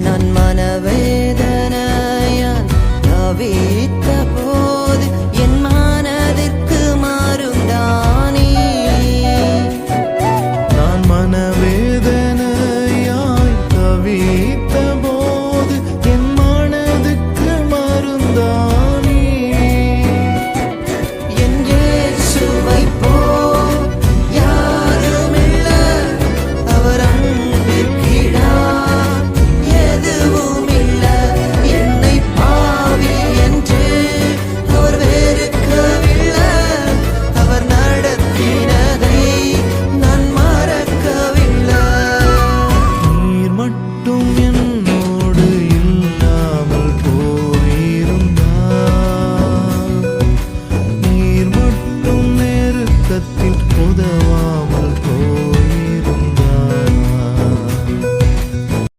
நான் மனவேதனையால் தவித்த போது என் மனதிற்கு மருந்தானே. நான் மனவேதனையாய் தவித்த போது என் மனதுக்கு மருந்தானே. என் இயேசுவை போல் யாருமில்ல, அவர் அன்பிற்கிடார் எதுவுமில்ல. என்னை பாவி என்று அவர் வெறுக்கவில்லை, அவர் நடத்தினதை நான் மறக்கவில்லை. நீர் மட்டும்